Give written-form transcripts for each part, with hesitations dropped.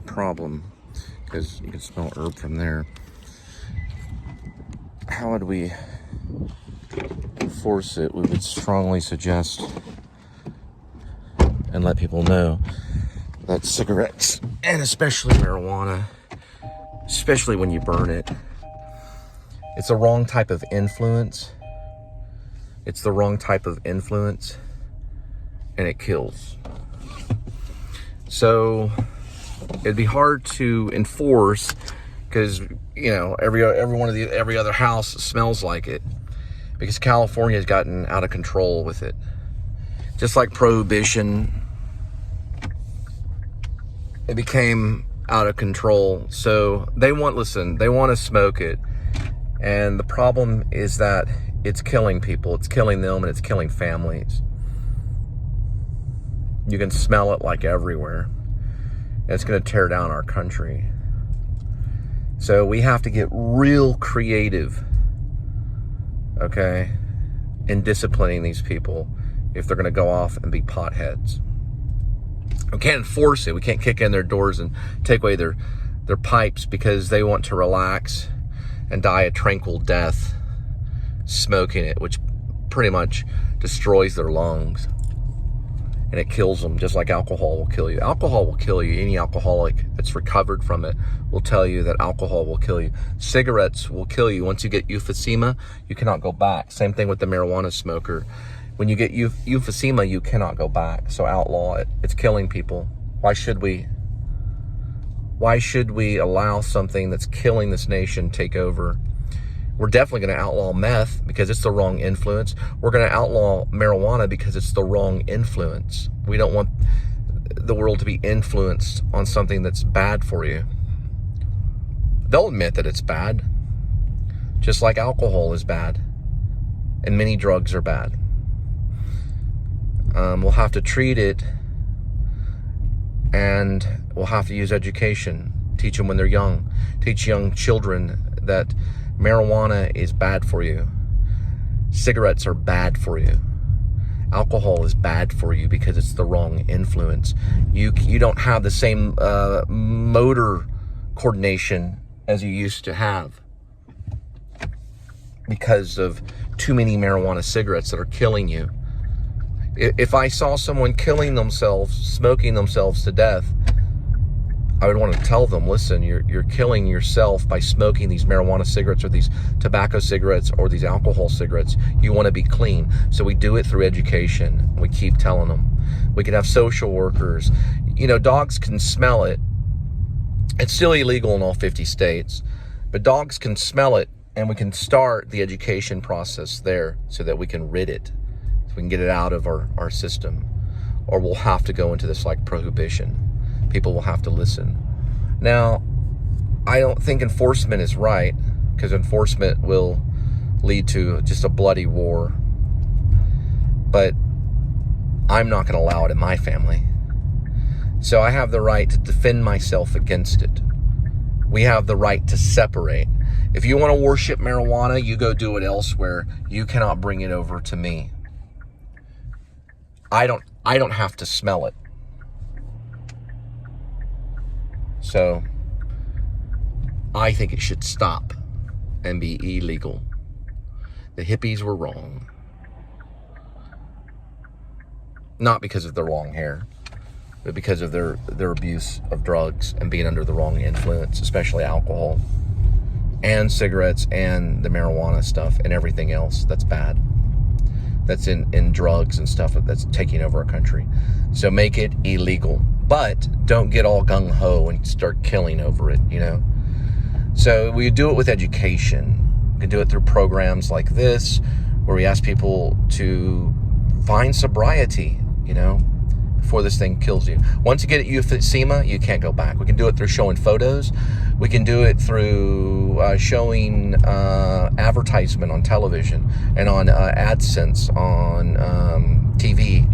a problem, because you can smell herb from there. How would we enforce it? We would strongly suggest and let people know that cigarettes, and especially marijuana, especially when you burn it, it's the wrong type of influence. It's the wrong type of influence, and it kills. So it'd be hard to enforce, because every other house smells like it, because California has gotten out of control with it. Just like prohibition, it became out of control. So they want to smoke it. And the problem is that it's killing people. It's killing them, and it's killing families. You can smell it like everywhere. And it's going to tear down our country. So we have to get real creative, okay, in disciplining these people if they're going to go off and be potheads. We can't enforce it. We can't kick in their doors and take away their pipes because they want to relax and die a tranquil death smoking it, which pretty much destroys their lungs. And it kills them, just like alcohol will kill you. Alcohol will kill you. Any alcoholic that's recovered from it will tell you that alcohol will kill you. Cigarettes will kill you. Once you get emphysema, you cannot go back. Same thing with the marijuana smoker. When you get emphysema, you cannot go back. So outlaw it. It's killing people. Why should we? Why should we allow something that's killing this nation take over? We're definitely going to outlaw meth because it's the wrong influence. We're going to outlaw marijuana because it's the wrong influence. We don't want the world to be influenced on something that's bad for you. They'll admit that it's bad, just like alcohol is bad, and many drugs are bad. We'll have to treat it, and we'll have to use education. Teach them when they're young. Teach young children that marijuana is bad for you. Cigarettes are bad for you. Alcohol is bad for you because it's the wrong influence. You don't have the same motor coordination as you used to have because of too many marijuana cigarettes that are killing you. If I saw someone killing themselves, smoking themselves to death, I would want to tell them, listen, you're killing yourself by smoking these marijuana cigarettes or these tobacco cigarettes or these alcohol cigarettes. You want to be clean. So we do it through education. We keep telling them. We can have social workers. Dogs can smell it. It's still illegal in all 50 states, but dogs can smell it, and we can start the education process there so that we can rid it. So we can get it out of our system. Or we'll have to go into this like prohibition. People will have to listen. Now, I don't think enforcement is right, because enforcement will lead to just a bloody war. But I'm not going to allow it in my family. So I have the right to defend myself against it. We have the right to separate. If you want to worship marijuana, you go do it elsewhere. You cannot bring it over to me. I don't have to smell it. So I think it should stop and be illegal. The hippies were wrong. Not because of their long hair, but because of their abuse of drugs and being under the wrong influence, especially alcohol and cigarettes and the marijuana stuff and everything else that's bad. That's in drugs and stuff that's taking over our country. So make it illegal. But don't get all gung-ho and start killing over it, So we do it with education. We can do it through programs like this, where we ask people to find sobriety, before this thing kills you. Once you get emphysema, you can't go back. We can do it through showing photos. We can do it through showing advertisement on television and on AdSense on TV.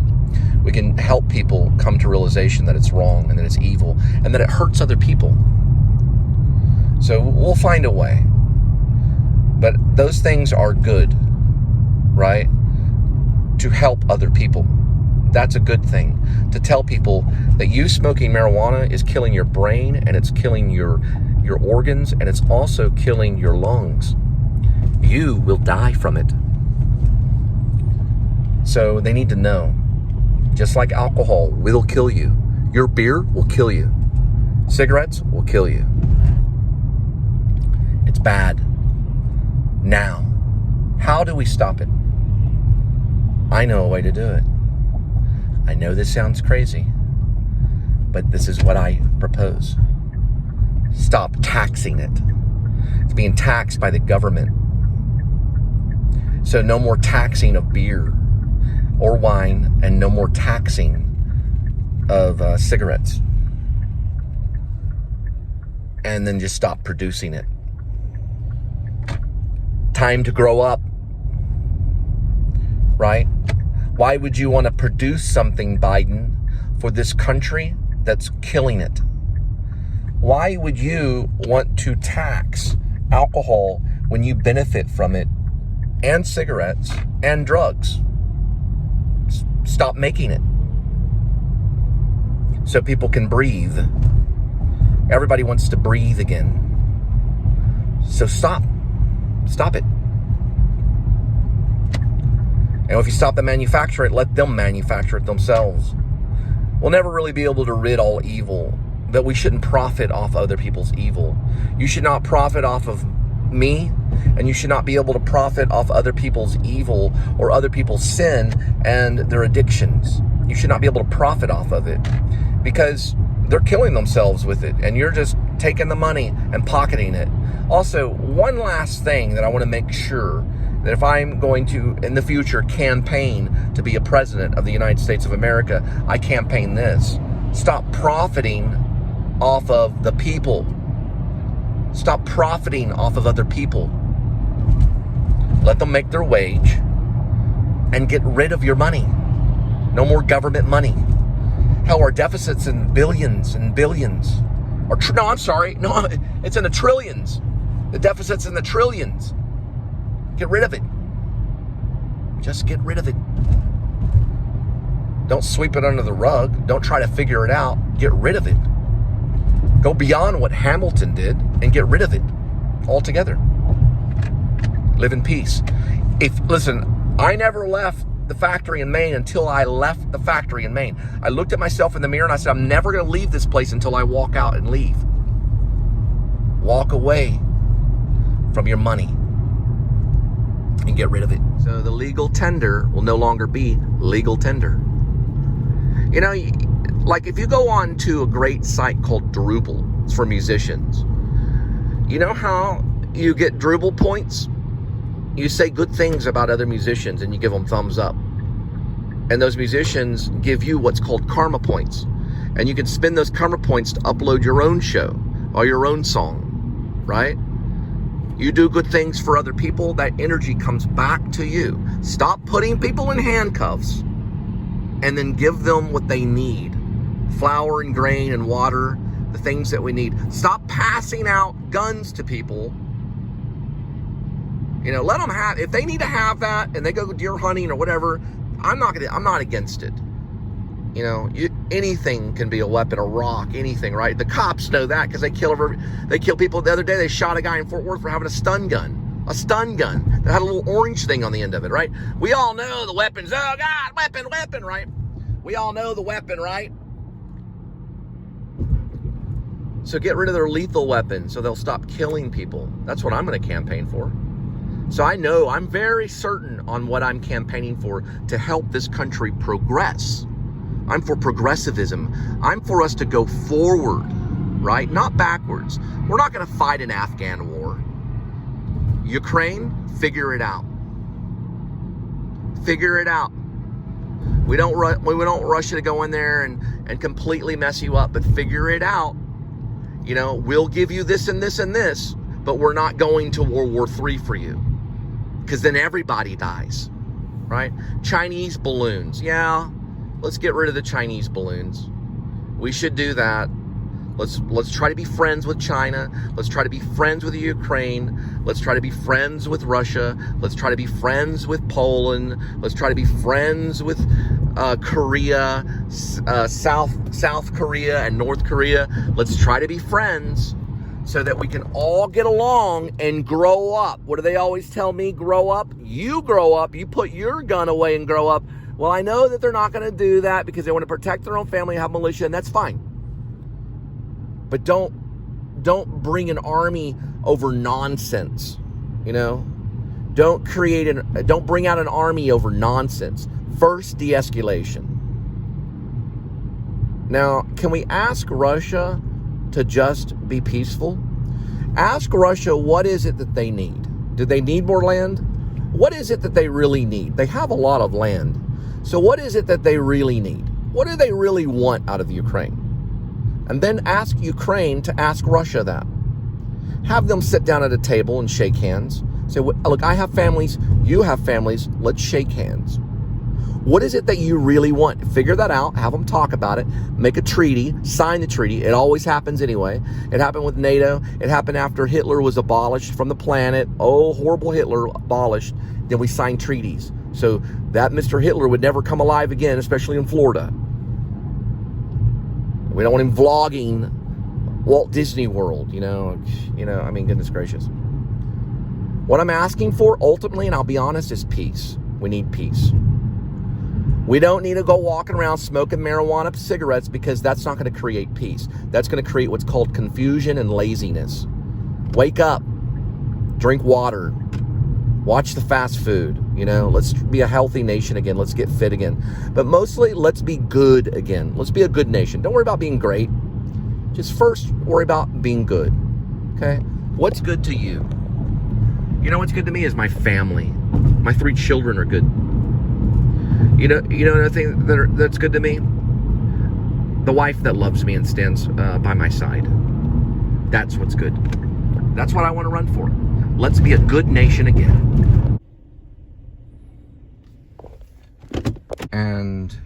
We can help people come to realization that it's wrong and that it's evil and that it hurts other people. So we'll find a way. But those things are good, right? To help other people. That's a good thing. To tell people that you smoking marijuana is killing your brain, and it's killing your organs, and it's also killing your lungs. You will die from it. So they need to know, just like alcohol will kill you, your beer will kill you. Cigarettes will kill you. It's bad. Now, how do we stop it? I know a way to do it. I know this sounds crazy, but this is what I propose. Stop taxing it. It's being taxed by the government. So no more taxing of beer or wine, and no more taxing of cigarettes. And then just stop producing it. Time to grow up, right? Why would you want to produce something, Biden, for this country that's killing it? Why would you want to tax alcohol when you benefit from it, and cigarettes and drugs? Stop making it so people can breathe. Everybody wants to breathe again. So stop it. And if you stop the manufacture it, let them manufacture it themselves. We'll never really be able to rid all evil, but we shouldn't profit off other people's evil. You should not profit off of me, and you should not be able to profit off other people's evil or other people's sin and their addictions. You should not be able to profit off of it, because they're killing themselves with it, and you're just taking the money and pocketing it. Also, one last thing that I want to make sure, that if I'm going to, in the future, campaign to be a president of the United States of America, I campaign this. Stop profiting off of the people. Stop profiting off of other people. Let them make their wage and get rid of your money. No more government money. Hell, our deficits in billions and billions. It's in the trillions. The deficit's in the trillions. Get rid of it. Just get rid of it. Don't sweep it under the rug. Don't try to figure it out. Get rid of it. Go beyond what Hamilton did and get rid of it altogether. Live in peace. Listen, I never left the factory in Maine until I left the factory in Maine. I looked at myself in the mirror and I said, I'm never going to leave this place until I walk out and leave. Walk away from your money and get rid of it. So the legal tender will no longer be legal tender. You know, like if you go on to a great site called Drooble, it's for musicians. You know how you get Drooble points? You say good things about other musicians and you give them thumbs up. And those musicians give you what's called karma points. And you can spend those karma points to upload your own show or your own song, right? You do good things for other people, that energy comes back to you. Stop putting people in handcuffs and then give them what they need. Flour and grain and water, the things that we need. Stop passing out guns to people. You know, let them have, if they need to have that and they go deer hunting or whatever, I'm not against it. You know, anything can be a weapon, a rock, anything, right? The cops know that because they kill people. The other day, they shot a guy in Fort Worth for having a stun gun that had a little orange thing on the end of it, right? We all know the weapons. Oh, God, weapon, right? We all know the weapon, right? So get rid of their lethal weapons so they'll stop killing people. That's what I'm going to campaign for. So I know, I'm very certain on what I'm campaigning for to help this country progress. I'm for progressivism. I'm for us to go forward, right? Not backwards. We're not going to fight an Afghan war. Ukraine, figure it out. Figure it out. We don't rush you to go in there and completely mess you up, but figure it out. You know, we'll give you this and this and this, but we're not going to World War III for you, because then everybody dies, right? Chinese balloons, yeah. Let's get rid of the Chinese balloons. We should do that. Let's try to be friends with China. Let's try to be friends with Ukraine. Let's try to be friends with Russia. Let's try to be friends with Poland. Let's try to be friends with Korea, South Korea and North Korea. Let's try to be friends so that we can all get along and grow up. What do they always tell me? Grow up. You grow up. You put your gun away and grow up. Well, I know that they're not going to do that because they want to protect their own family and have militia, and that's fine. But don't bring an army over nonsense. You know, don't bring out an army over nonsense. First, de-escalation. Now, can we ask Russia to just be peaceful? Ask Russia, what is it that they need? Do they need more land? What is it that they really need? They have a lot of land. So what is it that they really need? What do they really want out of Ukraine? And then ask Ukraine to ask Russia that. Have them sit down at a table and shake hands. Say, look, I have families, you have families, let's shake hands. What is it that you really want? Figure that out, have them talk about it, make a treaty, sign the treaty. It always happens anyway. It happened with NATO. It happened after Hitler was abolished from the planet. Oh, horrible Hitler abolished. Then we signed treaties. So that Mr. Hitler would never come alive again, especially in Florida. We don't want him vlogging Walt Disney World, you know, I mean, goodness gracious. What I'm asking for ultimately, and I'll be honest, is peace. We need peace. We don't need to go walking around smoking marijuana cigarettes because that's not going to create peace. That's going to create what's called confusion and laziness. Wake up, drink water, watch the fast food, you know, let's be a healthy nation again. Let's get fit again. But mostly, let's be good again. Let's be a good nation. Don't worry about being great. Just first worry about being good, okay? What's good to you? You know what's good to me is my family. My 3 children are good. You know another thing that's good to me? The wife that loves me and stands by my side. That's what's good. That's what I want to run for. Let's be a good nation again. And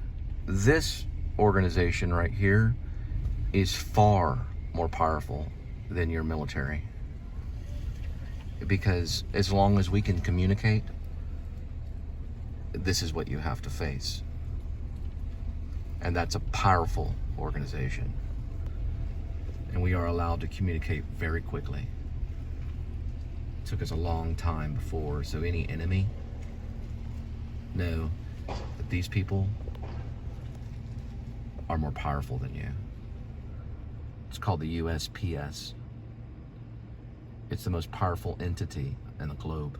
this organization right here is far more powerful than your military. Because as long as we can communicate, this is what you have to face. And that's a powerful organization. And we are allowed to communicate very quickly. It took us a long time before, so any enemy know that these people are more powerful than you. It's called the USPS. It's the most powerful entity in the globe.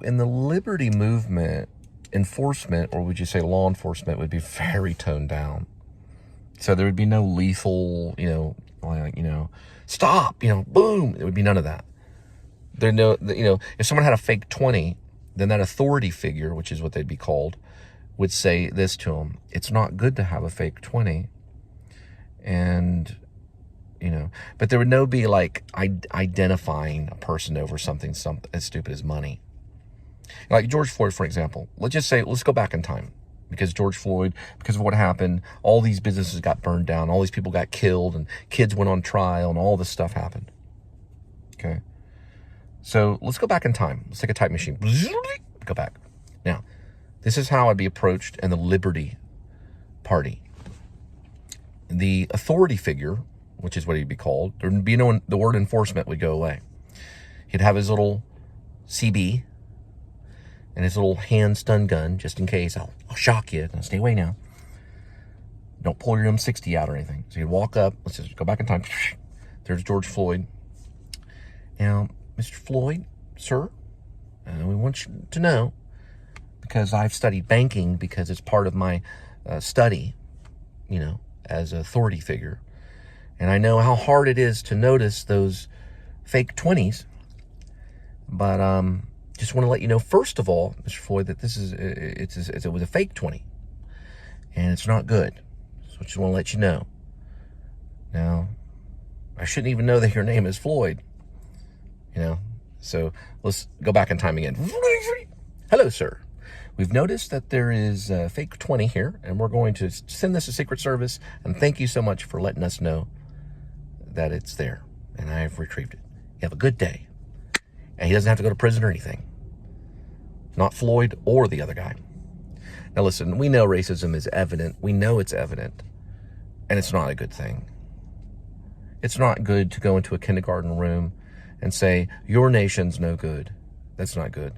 In the liberty movement, enforcement, or would you say law enforcement, would be very toned down. So there would be no lethal, stop, boom. It would be none of that. If someone had a fake 20, then that authority figure, which is what they'd be called, would say this to them: it's not good to have a fake 20. And, but there would no be like identifying a person over something as stupid as money. Like George Floyd, for example. Let's go back in time. Because George Floyd, because of what happened, all these businesses got burned down, all these people got killed, and kids went on trial, and all this stuff happened. Okay? So let's go back in time. Let's take a time machine. Go back. Now, this is how I'd be approached in the Liberty Party. The authority figure, which is what he'd be called, there'd be the word enforcement would go away. He'd have his little CB and his little hand stun gun, just in case. I'll shock you. Now, stay away now. Don't pull your M60 out or anything. So he'd walk up. Let's just go back in time. There's George Floyd. Now, Mr. Floyd, sir, we want you to know, because I've studied banking, because it's part of my study, as an authority figure. And I know how hard it is to notice those fake 20s. But just want to let you know, first of all, Mr. Floyd, that it was a fake 20. And it's not good. So I just want to let you know. Now, I shouldn't even know that your name is Floyd. So let's go back in time again. Hello, sir. We've noticed that there is a fake 20 here, and we're going to send this to Secret Service, and thank you so much for letting us know that it's there, and I have retrieved it. You have a good day. And he doesn't have to go to prison or anything. Not Floyd or the other guy. Now listen, we know racism is evident. We know it's evident. And it's not a good thing. It's not good to go into a kindergarten room and say, your nation's no good. That's not good.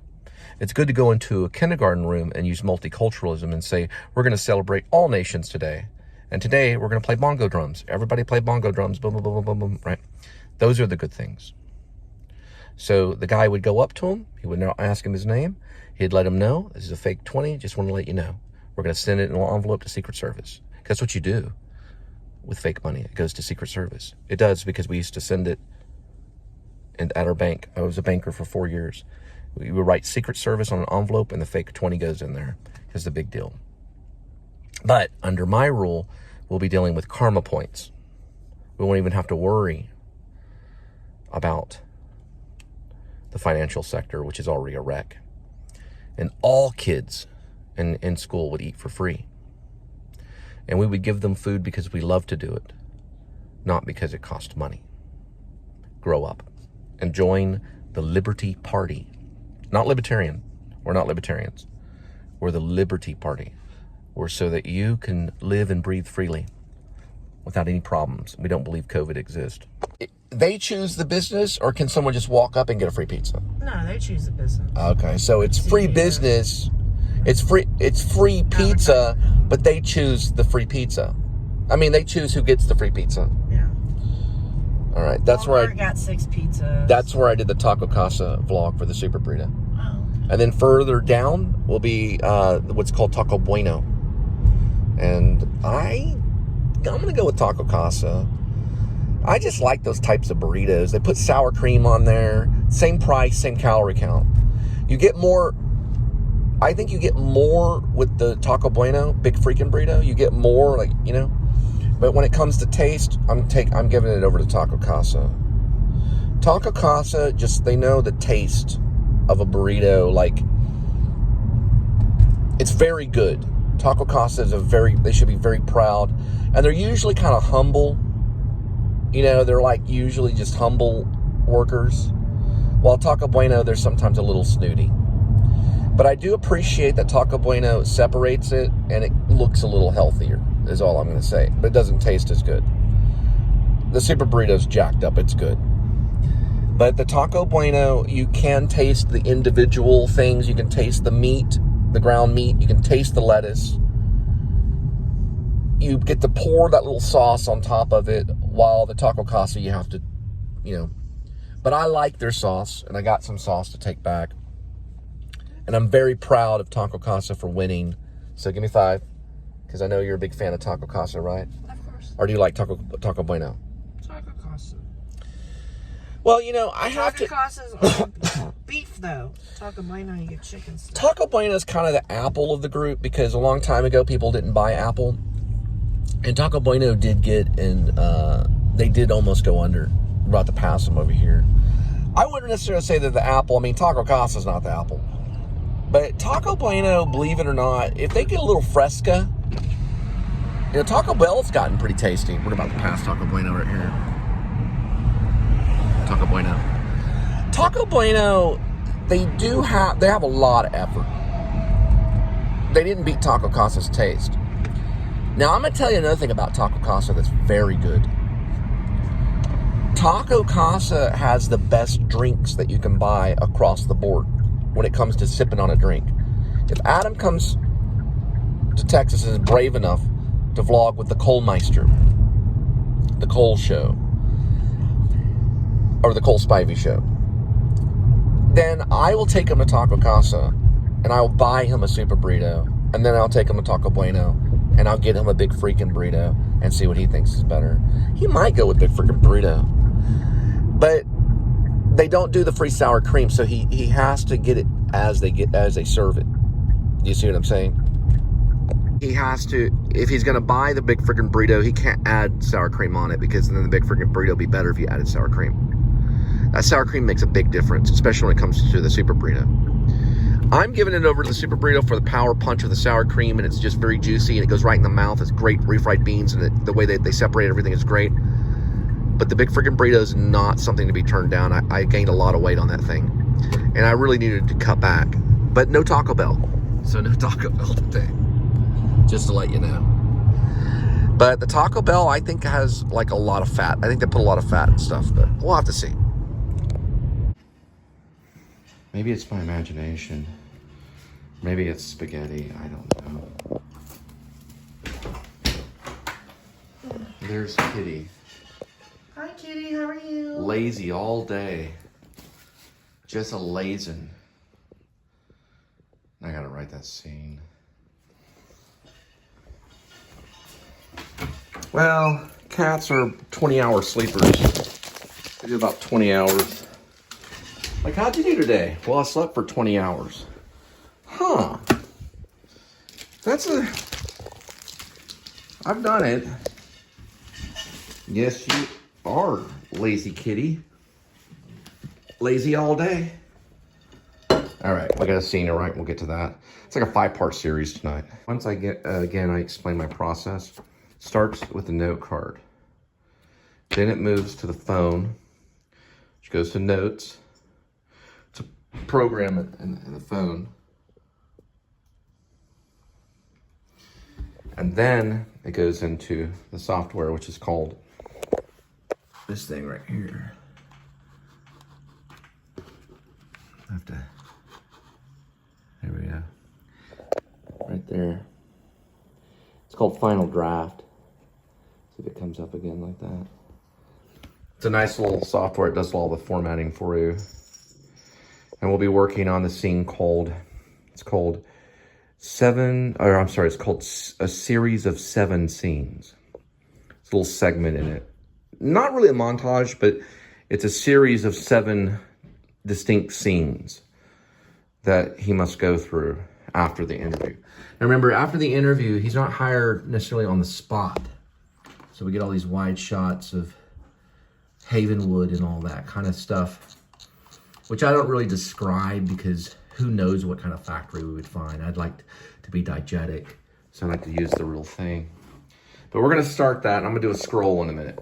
It's good to go into a kindergarten room and use multiculturalism and say, we're going to celebrate all nations today. And today we're going to play bongo drums. Everybody play bongo drums. Boom, boom, boom, boom, boom, right? Those are the good things. So the guy would go up to him. He would ask him his name. He'd let him know, this is a fake 20. Just want to let you know. We're going to send it in an envelope to Secret Service. That's what you do with fake money. It goes to Secret Service. It does, because we used to send it at our bank. I was a banker for 4 years. We would write Secret Service on an envelope, and the fake 20 goes in there. It's a big deal. But under my rule, we'll be dealing with karma points. We won't even have to worry about the financial sector, which is already a wreck. And all kids in school would eat for free. And we would give them food because we love to do it, not because it cost money. Grow up and join the Liberty Party. Not libertarian. We're not libertarians. We're the Liberty Party. We're so that you can live and breathe freely without any problems. We don't believe COVID exists. They choose the business, or can someone just walk up and get a free pizza? No, they choose the business. Okay, so it's free business. It's free pizza, but they choose the free pizza. I mean, they choose who gets the free pizza. Yeah. All right, that's where I got 6 pizzas. That's where I did the Taco Casa vlog for the Super Burrito. Oh. And then further down will be what's called Taco Bueno. And I'm gonna go with Taco Casa. I just like those types of burritos. They put sour cream on there. Same price, same calorie count. You get more. I think you get more with the Taco Bueno, big freaking burrito. You get more, like, you know. But when it comes to taste, I'm giving it over to Taco Casa. Taco Casa, just, they know the taste of a burrito. Like, it's very good. Taco Casa is they should be very proud. And they're usually kind of humble. You know, they're like usually just humble workers. While Taco Bueno, they're sometimes a little snooty. But I do appreciate that Taco Bueno separates it and it looks a little healthier, is all I'm going to say. But it doesn't taste as good. The Super Burrito's jacked up. It's good. But the Taco Bueno, you can taste the individual things. You can taste the meat, the ground meat. You can taste the lettuce. You get to pour that little sauce on top of it, while the Taco Casa, you have to, you know. But I like their sauce, and I got some sauce to take back. And I'm very proud of Taco Casa for winning. So give me 5, because I know you're a big fan of Taco Casa, right? Of course. Or do you like Taco Bueno? Taco Casa. Well, you know, I have to... Taco Casa's beef, though. Taco Bueno, you get chicken stuff. Taco Bueno is kind of the Apple of the group, because a long time ago, people didn't buy Apple. And Taco Bueno did get in... they did almost go under. We're about to pass them over here. I wouldn't necessarily say that the Apple... I mean, Taco Casa's not the Apple. But Taco Bueno, believe it or not, if they get a little fresca, you know, Taco Bell's gotten pretty tasty. We're about to pass Taco Bueno right here. Taco Bueno. Taco Bueno, they have a lot of effort. They didn't beat Taco Casa's taste. Now, I'm going to tell you another thing about Taco Casa that's very good. Taco Casa has the best drinks that you can buy across the board when it comes to sipping on a drink. If Adam comes to Texas and is brave enough to vlog with the Cole Meister, the Cole Show, or the Cole Spivey Show, then I will take him to Taco Casa, and I will buy him a Super Burrito, and then I'll take him to Taco Bueno, and I'll get him a big freaking burrito, and see what he thinks is better. He might go with big freaking burrito, but they don't do the free sour cream, so he has to get it as they serve it. Do you see what I'm saying? He has to, if he's going to buy the big freaking burrito, he can't add sour cream on it, because then the big freaking burrito would be better if you added sour cream. That sour cream makes a big difference, especially when it comes to the Super Burrito. I'm giving it over to the Super Burrito for the power punch of the sour cream, and it's just very juicy, and it goes right in the mouth. It's great refried beans, and the way they separate everything is great. But the big freaking burrito is not something to be turned down. I gained a lot of weight on that thing, and I really needed to cut back. But no Taco Bell. So no Taco Bell today. Just to let you know. But the Taco Bell, I think, has like a lot of fat. I think they put a lot of fat and stuff, but we'll have to see. Maybe it's my imagination. Maybe it's spaghetti. I don't know. There's Kitty. Hi, Kitty. How are you? Lazy all day. Just a lazing. I gotta write that scene. Well, cats are 20-hour sleepers. They do about 20 hours. Like, how'd you do today? Well, I slept for 20 hours. Huh. I've done it. Yes, you are, lazy kitty. Lazy all day. All right, I got a scene, all right? We'll get to that. It's like a 5-part series tonight. Once I get, again, I explain my process. Starts with a note card. Then it moves to the phone, which goes to notes. To program it in the phone. And then it goes into the software, which is called this thing right here. I have to, there we go. Right there. It's called Final Draft. See if it comes up again like that. It's a nice little software. It does all the formatting for you. And we'll be working on the scene called, it's called it's called A Series of 7 Scenes. It's a little segment in it. Not really a montage, but it's a series of 7 distinct scenes that he must go through after the interview. Now remember, after the interview, he's not hired necessarily on the spot. So we get all these wide shots of Havenwood and all that kind of stuff, which I don't really describe because who knows what kind of factory we would find. I'd like to be diegetic, so I like to use the real thing. But we're gonna start that, and I'm gonna do a scroll in a minute.